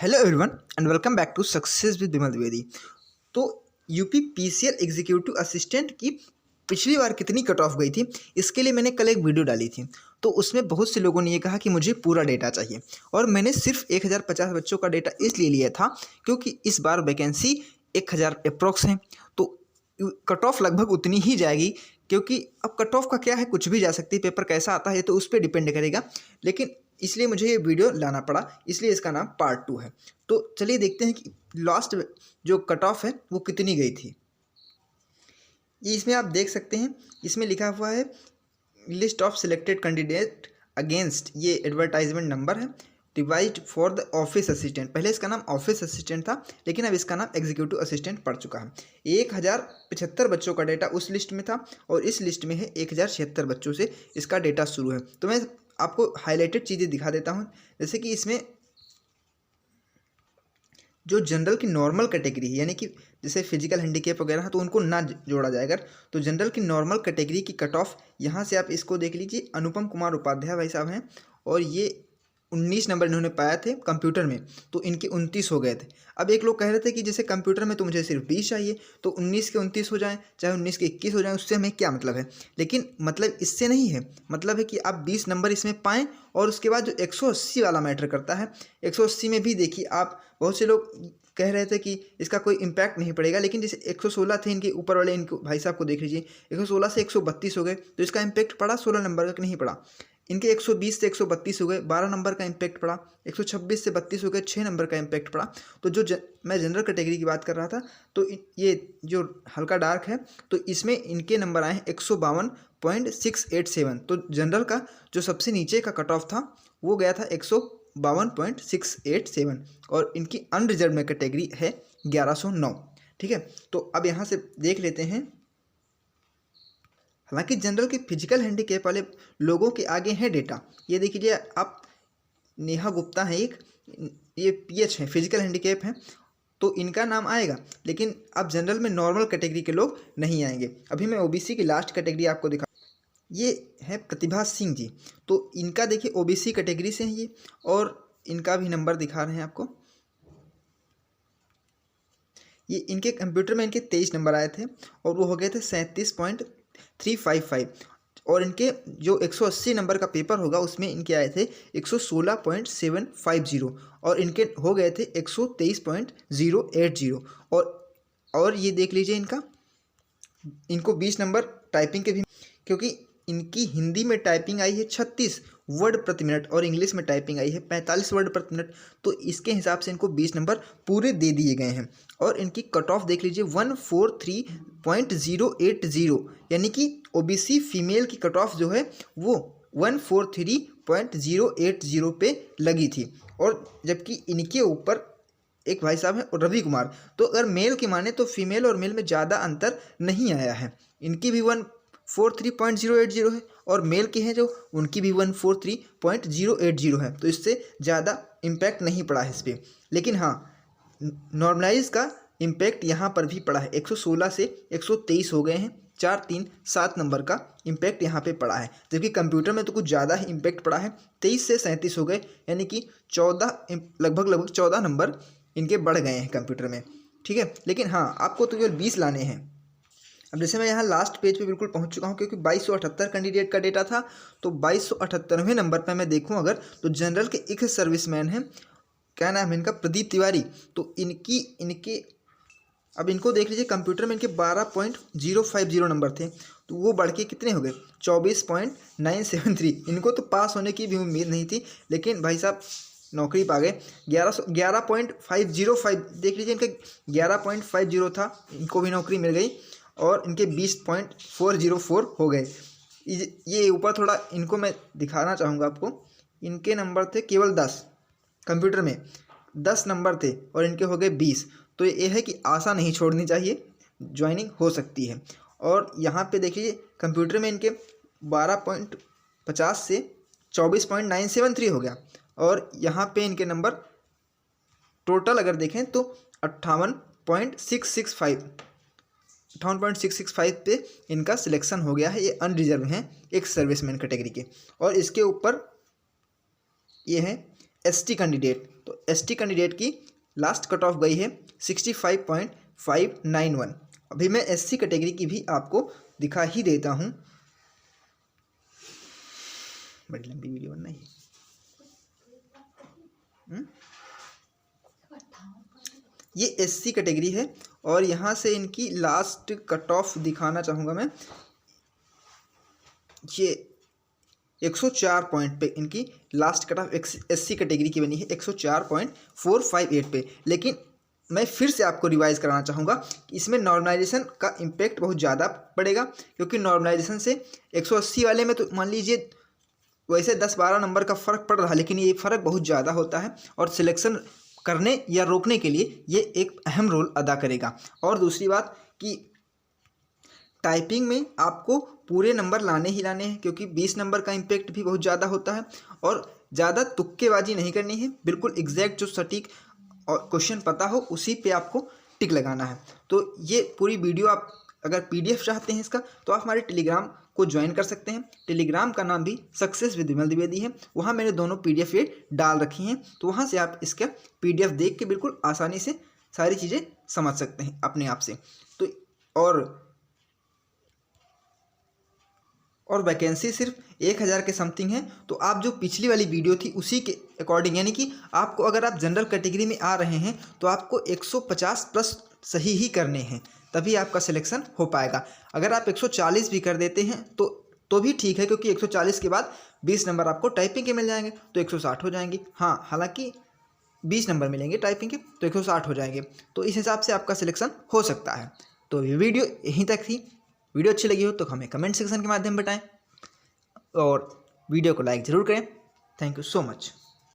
Hello everyone and welcome back to success with Vimal Dwivedi. तो UP PCL executive assistant की पिछली बार कितनी कट ऑफ गई थी, इसके लिए मैंने कल एक वीडियो डाली थी। तो उसमें बहुत से लोगों ने ये कहा कि मुझे पूरा डेटा चाहिए और मैंने सिर्फ 1050 बच्चों का डेटा इसलिए लिया था क्योंकि इस बार वैकेंसी 1000 अप्रॉक्स है। तो कट ऑफ लगभग उतनी ही जाएगी, क्योंकि अब कट ऑफ का क्या है, कुछ भी जा सकती है, पेपर कैसा आता है तो उस पर डिपेंड करेगा। लेकिन इसलिए मुझे ये वीडियो लाना पड़ा, इसलिए इसका नाम पार्ट 2 है। तो चलिए देखते हैं कि लास्ट जो कट ऑफ है वो कितनी गई थी। ये इसमें आप देख सकते हैं, इसमें लिखा हुआ है list of selected candidate against, ये एडवर्टाइजमेंट नंबर है, divide for the office assistant. पहले इसका नाम ऑफिस असिस्टेंट था, लेकिन अब इसका नाम एग्जीक्यूटिव असिस्टेंट पड़ चुका है। 1075 बच्चों का डेटा उस लिस्ट में था और इस लिस्ट में है 1076 बच्चों से इसका डेटा शुरू है। तो मैं आपको हाईलाइटेड चीज़ें दिखा देता हूँ, जैसे कि इसमें जो जनरल की नॉर्मल कैटेगरी है, यानी कि जैसे फिजिकल हैंडीकैप वगैरह है तो उनको ना जोड़ा जाएगा। तो जनरल की नॉर्मल कैटेगरी की कट ऑफ यहाँ से आप इसको देख लीजिए। अनुपम कुमार उपाध्याय भाई साहब हैं और ये 19 नंबर इन्होंने पाया थे कंप्यूटर में, तो इनके 29 हो गए थे। अब एक लोग कह रहे थे कि जैसे कंप्यूटर में तो मुझे सिर्फ 20 चाहिए, तो 19 के 29 हो जाएं, चाहे 19 के 21 हो जाएं, उससे हमें क्या मतलब है। लेकिन मतलब इससे नहीं है, मतलब है कि आप 20 नंबर इसमें पाएँ। और उसके बाद जो 180 वाला मैटर करता है, 180 में भी देखिए आप, बहुत से लोग कह रहे थे कि इसका कोई इम्पैक्ट नहीं पड़ेगा, लेकिन जैसे 116 थे इनके ऊपर वाले, इनको भाई साहब को देख लीजिए, 116 से 132 हो गए, तो इसका इम्पैक्ट पड़ा 16 नंबर का नहीं पड़ा। इनके 120 से 132 हो गए, 12 नंबर का इम्पैक्ट पड़ा। 126 से 32 हो गए, 6 नंबर का इम्पैक्ट पड़ा। तो जो मैं जनरल कैटेगरी की बात कर रहा था, तो ये जो हल्का डार्क है, तो इसमें इनके नंबर आए हैं 152.687। तो जनरल का जो सबसे नीचे का कट ऑफ था वो गया था 152.687 और इनकी अनरिजर्व में कैटेगरी है 1109। ठीक है, तो अब यहाँ से देख लेते हैं। हालांकि जनरल के फिजिकल हैंडीकैप वाले लोगों के आगे है डेटा, ये देख लीजिए आप, नेहा गुप्ता है एक, ये पीएच है, फिजिकल हैंडीकैप है, तो इनका नाम आएगा। लेकिन अब जनरल में नॉर्मल कैटेगरी के लोग नहीं आएंगे। अभी मैं ओबीसी की लास्ट कैटेगरी आपको दिखा, ये है प्रतिभा सिंह जी। तो इनका देखिए ओबीसी कैटेगरी से हैं ये, और इनका भी नंबर दिखा रहे हैं आपको। ये इनके कंप्यूटर में इनके 23 नंबर आए थे और वो हो गए थे 37.355। और इनके जो 180 नंबर का पेपर होगा उसमें इनके आए थे 116.750 और इनके हो गए थे 123.080। और ये देख लीजिए इनको 20 नंबर टाइपिंग के भी, क्योंकि इनकी हिंदी में टाइपिंग आई है 36 वर्ड प्रति मिनट और इंग्लिश में टाइपिंग आई है 45 वर्ड प्रति मिनट। तो इसके हिसाब से इनको 20 नंबर पूरे दे दिए गए हैं। और इनकी कट ऑफ देख लीजिए 143.080, यानी कि ओबीसी फीमेल की कट ऑफ जो है वो 143.080 पे लगी थी। और जबकि इनके ऊपर एक भाई साहब हैं रवि कुमार, तो अगर मेल के माने तो फीमेल और मेल में ज़्यादा अंतर नहीं आया है। इनकी भी 143.080 है और मेल के हैं जो, उनकी भी 143.080 है। तो इससे ज़्यादा इम्पैक्ट नहीं पड़ा है इस पर। लेकिन हाँ, नॉर्मलाइज का इम्पैक्ट यहाँ पर भी पड़ा है, 116 से 123 हो गए हैं, 4 3 7 नंबर का इम्पैक्ट यहाँ पे पड़ा है। जबकि कंप्यूटर में तो कुछ ज़्यादा ही इम्पैक्ट पड़ा है, 23 से 37 हो गए, यानी कि 14 लगभग 14 नंबर इनके बढ़ गए हैं कंप्यूटर में। ठीक है, लेकिन हाँ आपको तो केवल 20 लाने हैं। अब जैसे मैं यहाँ लास्ट पेज पे बिल्कुल पहुँच चुका हूँ, क्योंकि 2278 कैंडिडेट का डेटा था, तो 2278वें नंबर पर मैं देखूँ अगर, तो जनरल के एक सर्विसमैन हैं, क्या नाम है इनका, प्रदीप तिवारी। तो इनके अब इनको देख लीजिए, कंप्यूटर में इनके 12.050 नंबर थे, तो वो बढ़ के कितने हो गए 24.973। इनको तो पास होने की भी उम्मीद नहीं थी, लेकिन भाई साहब नौकरी पा गए। 11.505 देख लीजिए, इनका 11.50 था, इनको भी नौकरी मिल गई और इनके 20.404 हो गए। ये ऊपर थोड़ा इनको मैं दिखाना चाहूँगा आपको, इनके नंबर थे केवल 10, कंप्यूटर में 10 नंबर थे और इनके हो गए 20। तो ये है कि आशा नहीं छोड़नी चाहिए, ज्वाइनिंग हो सकती है। और यहाँ पे देखिए कंप्यूटर में इनके 12.50 से 24.973 हो गया, और यहाँ पे इनके नंबर टोटल अगर देखें तो 58.665 पे इनका सिलेक्शन हो गया है। ये अनरिजर्व हैं एक सर्विसमैन कैटेगरी के। और इसके ऊपर ये हैं एसटी कैंडिडेट, तो ST कैंडिडेट की लास्ट कट ऑफ गई है 65.591। अभी मैं SC कैटेगरी की भी आपको दिखा ही देता हूँ, बड़ी लंबी वीडियो बनना है। ये SC कैटेगरी है और यहाँ से इनकी लास्ट कट ऑफ दिखाना चाहूँगा मैं। ये 104 पॉइंट पे इनकी last cut off SC category की बनी है, 104.458 पे। लेकिन मैं फिर से आपको रिवाइज कराना चाहूँगा कि इसमें नॉर्मलाइजेशन का इम्पैक्ट बहुत ज़्यादा पड़ेगा, क्योंकि नॉर्मलाइजेशन से 180 वाले में तो मान लीजिए वैसे 10-12 नंबर का फ़र्क पड़ रहा है, लेकिन ये फ़र्क बहुत ज़्यादा होता है और सिलेक्शन करने या रोकने के लिए ये एक अहम रोल अदा करेगा। और दूसरी बात कि टाइपिंग में आपको पूरे नंबर लाने ही लाने हैं, क्योंकि 20 नंबर का इम्पैक्ट भी बहुत ज़्यादा होता है और ज़्यादा तुक्केबाजी नहीं करनी है, बिल्कुल एग्जैक्ट जो सटीक और क्वेश्चन पता हो उसी पे आपको टिक लगाना है। तो ये पूरी वीडियो आप अगर PDF चाहते हैं इसका, तो आप हमारे टेलीग्राम को ज्वाइन कर सकते हैं। टेलीग्राम का नाम भी सक्सेस विद विमल द्विवेदी है, वहाँ मैंने दोनों PDF ये डाल रखी हैं, तो वहाँ से आप इसका PDF देख के बिल्कुल आसानी से सारी चीज़ें समझ सकते हैं अपने आप से। तो और वैकेंसी सिर्फ 1000 के समथिंग है। तो आप जो पिछली वाली वीडियो थी उसी के अकॉर्डिंग, यानी कि आपको अगर आप जनरल कैटेगरी में आ रहे हैं तो आपको 150 प्लस सही ही करने हैं, तभी आपका सिलेक्शन हो पाएगा। अगर आप 140 भी कर देते हैं तो भी ठीक है, क्योंकि 140 के बाद 20 नंबर आपको टाइपिंग के मिल जाएंगे तो 160 हो जाएंगे। हाँ, हालांकि 20 नंबर मिलेंगे टाइपिंग के तो 160 हो जाएंगे, तो इस हिसाब से आपका सिलेक्शन हो सकता है। तो ये वीडियो यहीं तक थी। वीडियो अच्छी लगी हो तो हमें कमेंट सेक्शन के माध्यम बताएं और वीडियो को लाइक ज़रूर करें। Thank you so much.